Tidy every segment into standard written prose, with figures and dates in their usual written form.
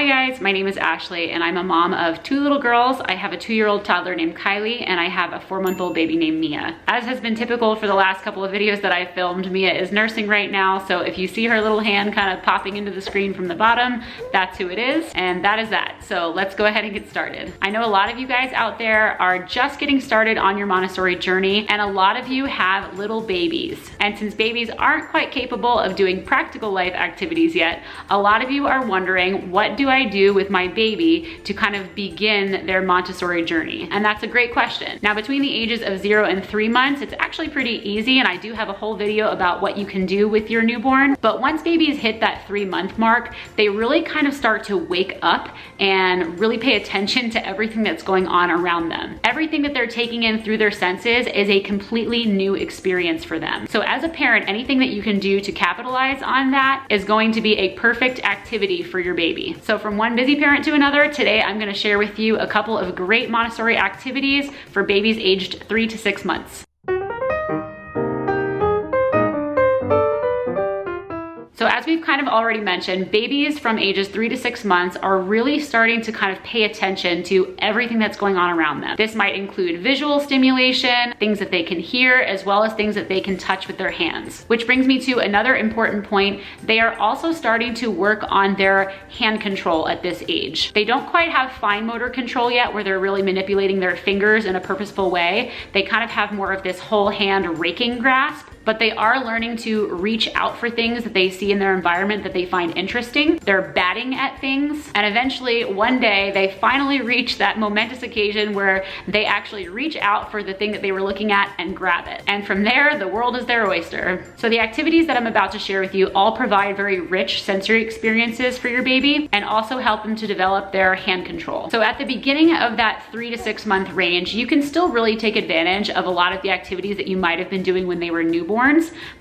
Hi guys, my name is Ashley and I'm a mom of 2 little girls. I have a 2-year-old toddler named Kylie and I have a 4-month-old baby named Mia. As has been typical for the last couple of videos that I've filmed, Mia is nursing right now, so if you see her little hand kind of popping into the screen from the bottom, that's who it is, and that is that. So let's go ahead and get started. I know a lot of you guys out there are just getting started on your Montessori journey, and a lot of you have little babies. And since babies aren't quite capable of doing practical life activities yet, a lot of you are wondering, what do I do with my baby to kind of begin their Montessori journey? And that's a great question. Now, between the ages of 0 and 3 months, it's actually pretty easy, and I do have a whole video about what you can do with your newborn. But once babies hit that 3-month mark, they really kind of start to wake up and really pay attention to everything that's going on around them. Everything that they're taking in through their senses is a completely new experience for them. So as a parent, anything that you can do to capitalize on that is going to be a perfect activity for your baby. So from one busy parent to another, today I'm going to share with you a couple of great Montessori activities for babies aged 3 to 6 months. So as we've kind of already mentioned, babies from ages 3 to 6 months are really starting to kind of pay attention to everything that's going on around them. This might include visual stimulation, things that they can hear, as well as things that they can touch with their hands. Which brings me to another important point. They are also starting to work on their hand control at this age. They don't quite have fine motor control yet, where they're really manipulating their fingers in a purposeful way. They kind of have more of this whole hand raking grasp, but they are learning to reach out for things that they see in their environment that they find interesting. They're batting at things, and eventually one day they finally reach that momentous occasion where they actually reach out for the thing that they were looking at and grab it. And from there, the world is their oyster. So the activities that I'm about to share with you all provide very rich sensory experiences for your baby and also help them to develop their hand control. So at the beginning of that 3 to 6 month range, you can still really take advantage of a lot of the activities that you might have been doing when they were newborns,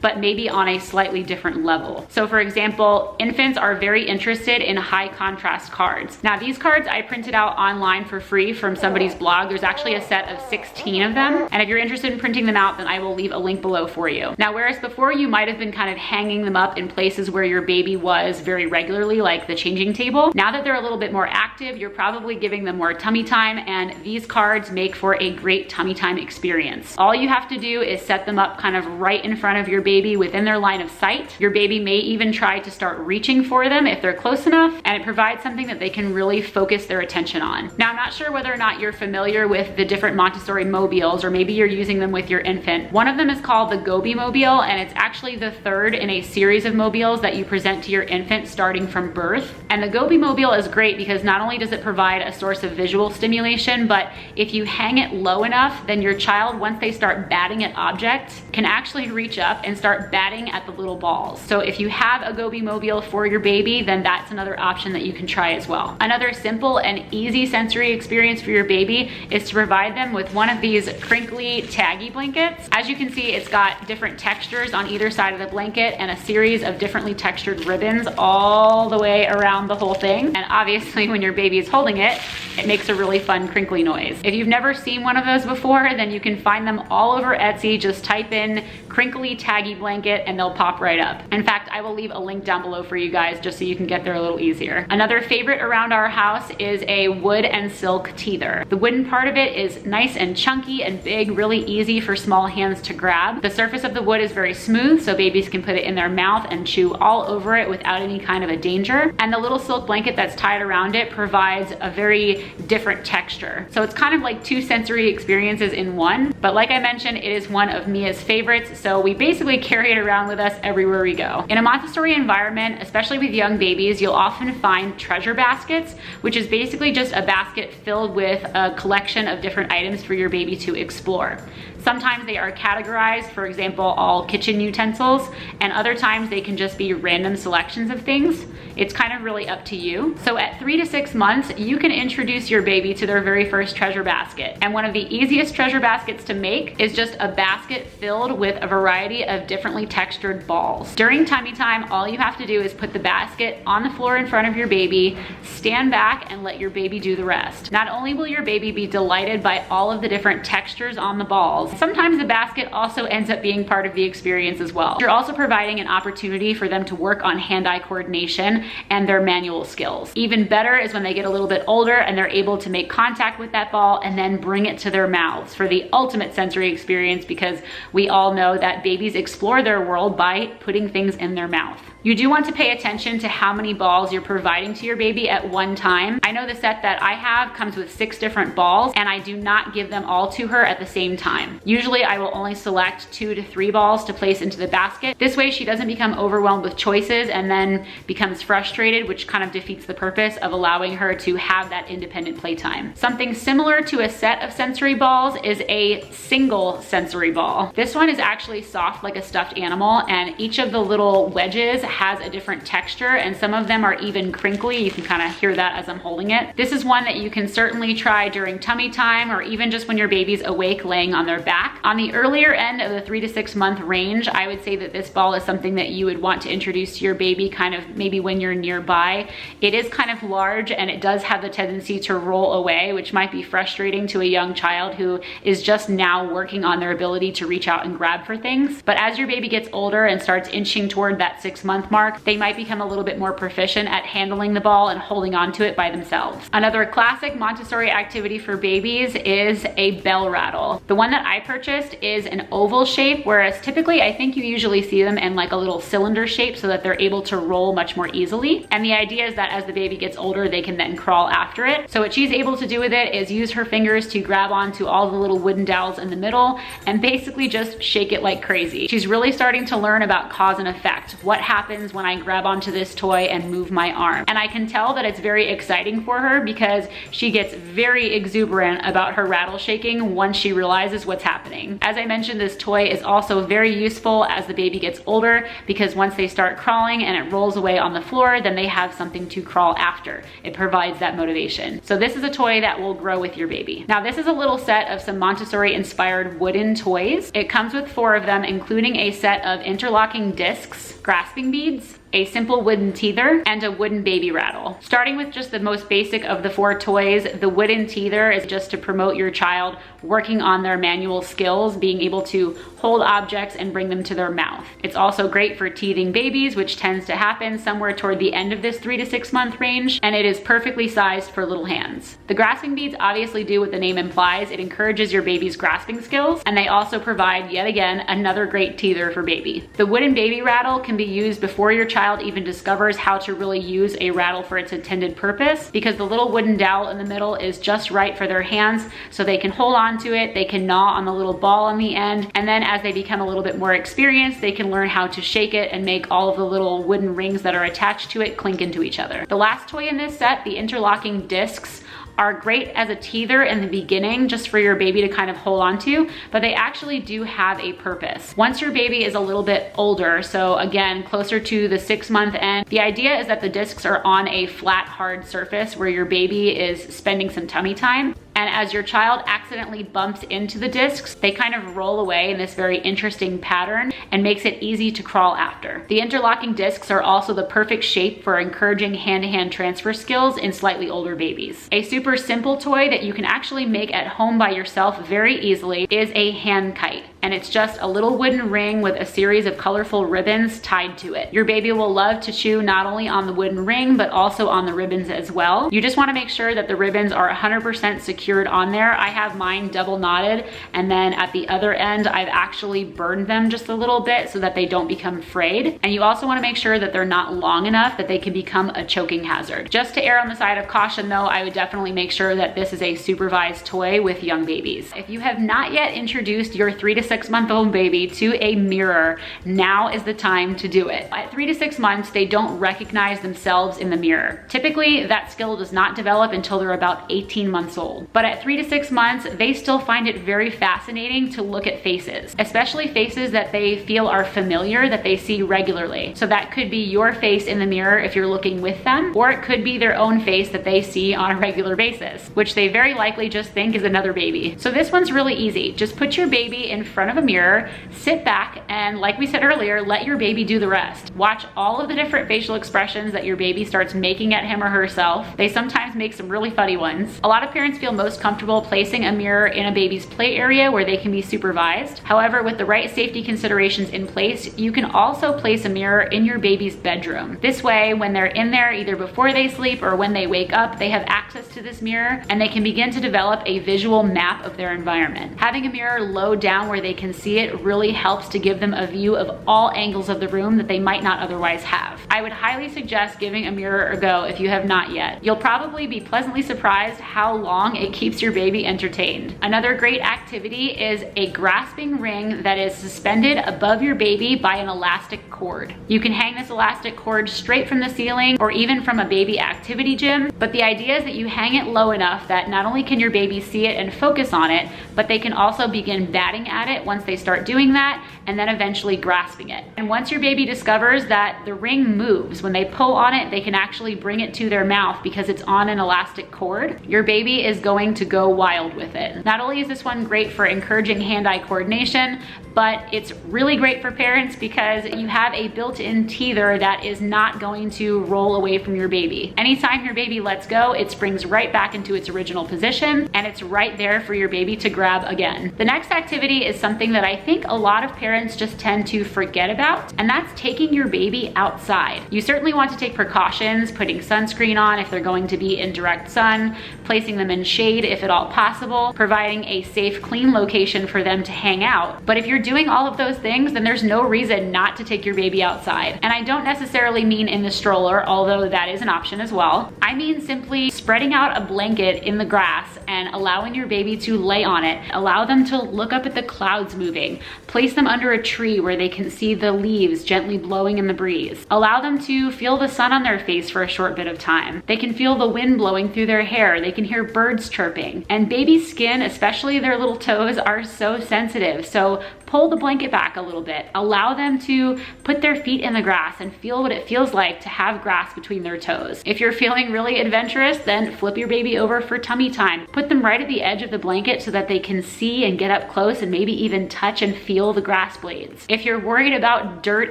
but maybe on a slightly different level. So for example, infants are very interested in high contrast cards. Now these cards I printed out online for free from somebody's blog. There's actually a set of 16 of them. And if you're interested in printing them out, then I will leave a link below for you. Now, whereas before you might have been kind of hanging them up in places where your baby was very regularly, like the changing table, now that they're a little bit more active, you're probably giving them more tummy time, and these cards make for a great tummy time experience. All you have to do is set them up kind of right in front of your baby within their line of sight. Your baby may even try to start reaching for them if they're close enough, and it provides something that they can really focus their attention on. Now, I'm not sure whether or not you're familiar with the different Montessori mobiles, or maybe you're using them with your infant. One of them is called the Goby mobile, and it's actually the third in a series of mobiles that you present to your infant starting from birth. And the Goby mobile is great because not only does it provide a source of visual stimulation, but if you hang it low enough, then your child, once they start batting at objects, can actually reach up and start batting at the little balls. So if you have a Goby mobile for your baby, then that's another option that you can try as well. Another simple and easy sensory experience for your baby is to provide them with one of these crinkly taggy blankets. As you can see, it's got different textures on either side of the blanket and a series of differently textured ribbons all the way around the whole thing. And obviously when your baby is holding it, it makes a really fun crinkly noise. If you've never seen one of those before, then you can find them all over Etsy. Just type in crinkly taggy blanket and they'll pop right up. In fact, I will leave a link down below for you guys just so you can get there a little easier. Another favorite around our house is a wood and silk teether. The wooden part of it is nice and chunky and big, really easy for small hands to grab. The surface of the wood is very smooth, so babies can put it in their mouth and chew all over it without any kind of a danger. And the little silk blanket that's tied around it provides a very different texture. So it's kind of like 2 sensory experiences in one. But like I mentioned, it is one of Mia's favorites, so we basically carry it around with us everywhere we go. In a Montessori environment, especially with young babies, you'll often find treasure baskets, which is basically just a basket filled with a collection of different items for your baby to explore. Sometimes they are categorized, for example, all kitchen utensils, and other times they can just be random selections of things. It's kind of really up to you. So at 3 to 6 months, you can introduce your baby to their very first treasure basket. And one of the easiest treasure baskets to make is just a basket filled with a variety of differently textured balls. During tummy time, all you have to do is put the basket on the floor in front of your baby, stand back and let your baby do the rest. Not only will your baby be delighted by all of the different textures on the balls, sometimes the basket also ends up being part of the experience as well. You're also providing an opportunity for them to work on hand-eye coordination and their manual skills. Even better is when they get a little bit older and they're able to make contact with that ball and then bring it to their mouths for the ultimate sensory experience, because we all know that babies explore their world by putting things in their mouth. You do want to pay attention to how many balls you're providing to your baby at one time. I know the set that I have comes with 6 different balls, and I do not give them all to her at the same time. Usually I will only select 2 to 3 balls to place into the basket. This way she doesn't become overwhelmed with choices and then becomes frustrated, which kind of defeats the purpose of allowing her to have that independent playtime. Something similar to a set of sensory balls is a single sensory ball. This one is actually soft like a stuffed animal, and each of the little wedges has a different texture, and some of them are even crinkly. You can kind of hear that as I'm holding it. This is one that you can certainly try during tummy time, or even just when your baby's awake laying on their back. On the earlier end of the 3 to 6 month range, I would say that this ball is something that you would want to introduce to your baby kind of maybe when you're nearby. It is kind of large and it does have the tendency to roll away, which might be frustrating to a young child who is just now working on their ability to reach out and grab for things. But as your baby gets older and starts inching toward that 6 month mark, they might become a little bit more proficient at handling the ball and holding on to it by themselves. Another classic Montessori activity for babies is a bell rattle. The one that I purchased is an oval shape, whereas typically I think you usually see them in like a little cylinder shape so that they're able to roll much more easily. And the idea is that as the baby gets older, they can then crawl after it. So what she's able to do with it is use her fingers to grab onto all the little wooden dowels in the middle and basically just shake it like crazy. She's really starting to learn about cause and effect. What happens when I grab onto this toy and move my arm? And I can tell that it's very exciting for her because she gets very exuberant about her rattle shaking once she realizes what's happening. As I mentioned, this toy is also very useful as the baby gets older, because once they start crawling and it rolls away on the floor, then they have something to crawl after. It provides that motivation. So this is a toy that will grow with your baby. Now this is a little set of some Montessori inspired wooden toys. It comes with 4 of them, including a set of interlocking discs, grasping beads, a simple wooden teether, and a wooden baby rattle. Starting with just the most basic of the 4 toys, the wooden teether is just to promote your child working on their manual skills, being able to hold objects and bring them to their mouth. It's also great for teething babies, which tends to happen somewhere toward the end of this 3 to 6 month range, and it is perfectly sized for little hands. The grasping beads obviously do what the name implies. It encourages your baby's grasping skills, and they also provide, yet again, another great teether for baby. The wooden baby rattle can be used before your child even discovers how to really use a rattle for its intended purpose, because the little wooden dowel in the middle is just right for their hands, so they can hold on to it, they can gnaw on the little ball on the end, and then as they become a little bit more experienced, they can learn how to shake it and make all of the little wooden rings that are attached to it clink into each other. The last toy in this set, the interlocking discs, are great as a teether in the beginning, just for your baby to kind of hold on to, but they actually do have a purpose. Once your baby is a little bit older, so again, closer to the 6 month end, the idea is that the discs are on a flat, hard surface where your baby is spending some tummy time. And as your child accidentally bumps into the discs, they kind of roll away in this very interesting pattern and makes it easy to crawl after. The interlocking discs are also the perfect shape for encouraging hand-to-hand transfer skills in slightly older babies. A super simple toy that you can actually make at home by yourself very easily is a hand kite. And it's just a little wooden ring with a series of colorful ribbons tied to it. Your baby will love to chew not only on the wooden ring, but also on the ribbons as well. You just want to make sure that the ribbons are 100% secured on there. I have mine double knotted, and then at the other end, I've actually burned them just a little bit so that they don't become frayed. And you also want to make sure that they're not long enough that they can become a choking hazard. Just to err on the side of caution though, I would definitely make sure that this is a supervised toy with young babies. If you have not yet introduced your 3 to 6 month old baby to a mirror, now is the time to do it. At 3 to 6 months, they don't recognize themselves in the mirror. Typically, that skill does not develop until they're about 18 months old. But at 3 to 6 months, they still find it very fascinating to look at faces, especially faces that they feel are familiar, that they see regularly. So that could be your face in the mirror if you're looking with them, or it could be their own face that they see on a regular basis, which they very likely just think is another baby. So this one's really easy. Just put your baby in front front of a mirror, sit back, and like we said earlier, let your baby do the rest. Watch all of the different facial expressions that your baby starts making at him or herself. They sometimes make some really funny ones. A lot of parents feel most comfortable placing a mirror in a baby's play area where they can be supervised. However, with the right safety considerations in place, you can also place a mirror in your baby's bedroom. This way, when they're in there, either before they sleep or when they wake up, they have access to this mirror and they can begin to develop a visual map of their environment. Having a mirror low down where they can see it really helps to give them a view of all angles of the room that they might not otherwise have. I would highly suggest giving a mirror a go if you have not yet. You'll probably be pleasantly surprised how long it keeps your baby entertained. Another great activity is a grasping ring that is suspended above your baby by an elastic cord. You can hang this elastic cord straight from the ceiling or even from a baby activity gym, but the idea is that you hang it low enough that not only can your baby see it and focus on it, but they can also begin batting at it once they start doing that, and then eventually grasping it. And once your baby discovers that the ring moves, when they pull on it, they can actually bring it to their mouth because it's on an elastic cord, your baby is going to go wild with it. Not only is this one great for encouraging hand-eye coordination, but it's really great for parents because you have a built-in teether that is not going to roll away from your baby. Anytime your baby lets go, it springs right back into its original position and it's right there for your baby to grab again. The next activity is something that I think a lot of parents just tend to forget about, and that's taking your baby outside. You certainly want to take precautions, putting sunscreen on if they're going to be in direct sun, placing them in shade if at all possible, providing a safe, clean location for them to hang out. But if you're doing all of those things, then there's no reason not to take your baby outside. And I don't necessarily mean in the stroller, although that is an option as well. I mean simply spreading out a blanket in the grass and allowing your baby to lay on it. Allow them to look up at the clouds moving. Place them under a tree where they can see the leaves gently blowing in the breeze. Allow them to feel the sun on their face for a short bit of time. They can feel the wind blowing through their hair. They can hear birds chirping. And baby's skin, especially their little toes, are so sensitive. So pull the blanket back a little bit. Allow them to put their feet in the grass and feel what it feels like to have grass between their toes. If you're feeling really adventurous, then flip your baby over for tummy time. Put them right at the edge of the blanket so that they can see and get up close and maybe even touch and feel the grass blades. If you're worried about dirt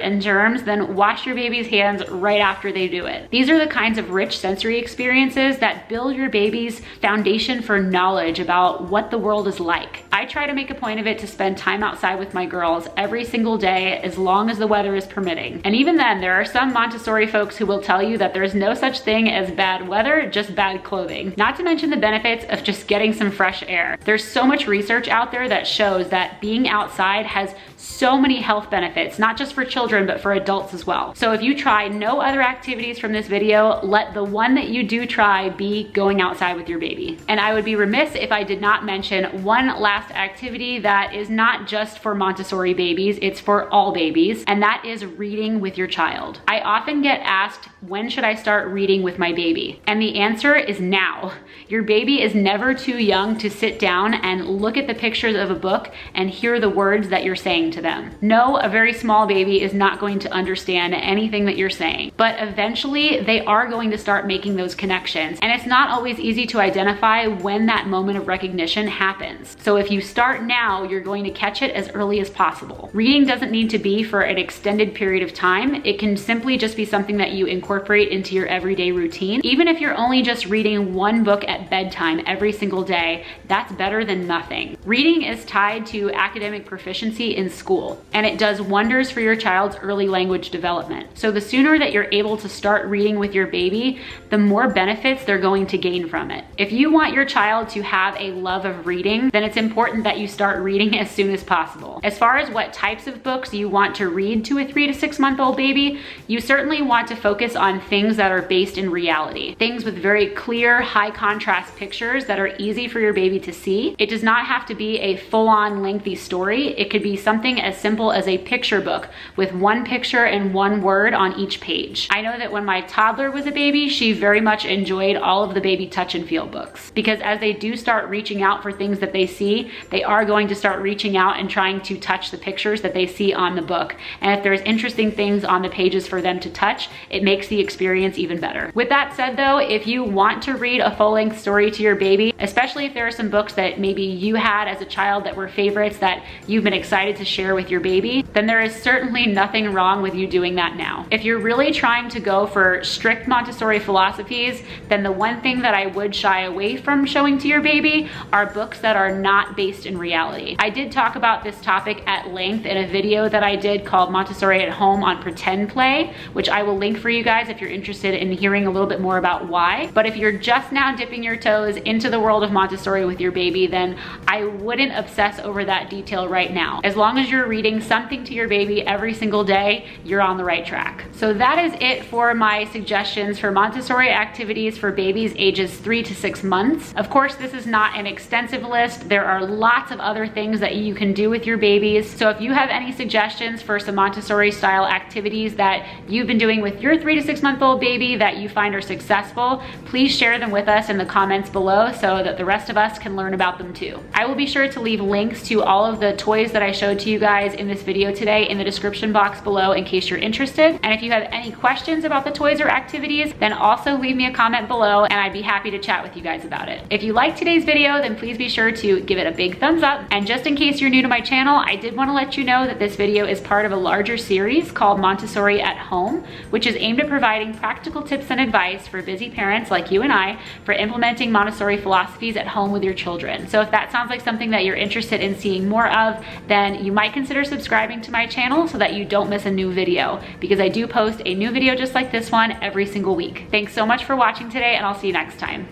and germs, then wash your baby's hands right after they do it. These are the kinds of rich sensory experiences that build your baby's foundation for knowledge about what the world is like. I try to make a point of it to spend time outside with my girls every single day as long as the weather is permitting. And even then, there are some Montessori folks who will tell you that there's no such thing as bad weather, just bad clothing. Not to mention the benefits of just getting some fresh air. There's so much research out there that shows that being outside has so many health benefits, not just for children, but for adults as well. So if you try no other activities from this video, let the one that you do try be going outside with your baby. And I would be remiss if I did not mention one last activity that is not just for Montessori babies, it's for all babies, and that is reading with your child. I often get asked, when should I start reading with my baby? And the answer is now. Your baby is never too young to sit down and look at the pictures of a book and hear the words that you're saying to them. No, a very small baby is not going to understand anything that you're saying, but eventually they are going to start making those connections. And it's not always easy to identify when that moment of recognition happens. So if you start now, you're going to catch it as early as possible. Reading doesn't need to be for an extended period of time. It can simply just be something that you incorporate into your everyday routine. Even if you're only just reading one book at bedtime every single day, that's better than nothing. Reading is tied to academic proficiency in school, and it does wonders for your child's early language development. So the sooner that you're able to start reading with your baby, the more benefits they're going to gain from it. If you want your child to have a love of reading, then it's important that you start reading as soon as possible. As far as what types of books you want to read to a 3 to 6 month old baby, you certainly want to focus on things that are based in reality. Things with very clear, high contrast pictures that are easy for your baby to see. It does not have to be a full-on lengthy story. It could be something as simple as a picture book with one picture and one word on each page. I know that when my toddler was a baby, she very much enjoyed all of the baby touch and feel books, because as they do start reaching out for things that they see, they are going to start reaching out and trying to touch the pictures that they see on the book. And if there's interesting things on the pages for them to touch, it makes the experience even better. With that said though, if you want to read a full-length story to your baby, especially if there are some books that maybe you had as a child that were favorites that you've been excited to share with your baby, then there is certainly nothing wrong with you doing that now. If you're really trying to go for strict Montessori philosophies, then the one thing that I would shy away from showing to your baby are books that are not based in reality. I did talk about this topic at length in a video that I did called Montessori at Home on pretend play, which I will link for you guys if you're interested in hearing a little bit more about why. But if you're just now dipping your toes into the world of Montessori with your baby, then I wouldn't obsess over that detail right now. As long as you're reading something to your baby every single day, you're on the right track. So that is it for my suggestions for Montessori activities for babies ages 3 to 6 months. Of course, this is not an extensive list. There are lots of other things that you can do with your babies. So if you have any suggestions for some Montessori style activities that you've been doing with your 3 to 6 month old baby that you find are successful, please share them with us in the comments below so that the rest of us can learn about them too. I will be sure to leave links to all of the toys that I showed to you guys in this video today in the description box below in case you're interested. And if you have any questions about the toys or activities, then also leave me a comment below and I'd be happy to chat with you guys about it. If you liked today's video, then please be sure to give it a big thumbs up. And just in case you're new to my channel, I did want to let you know that this video is part of a larger series called Montessori at Home, which is aimed at providing practical tips and advice for busy parents like you and I for implementing Montessori philosophies at home with your children. So if that sounds like something that you're interested in seeing more of, then you might consider subscribing to my channel so that you don't miss a new video, because I do post a new video just like this one every single week. Thanks so much for watching today, and I'll see you next time.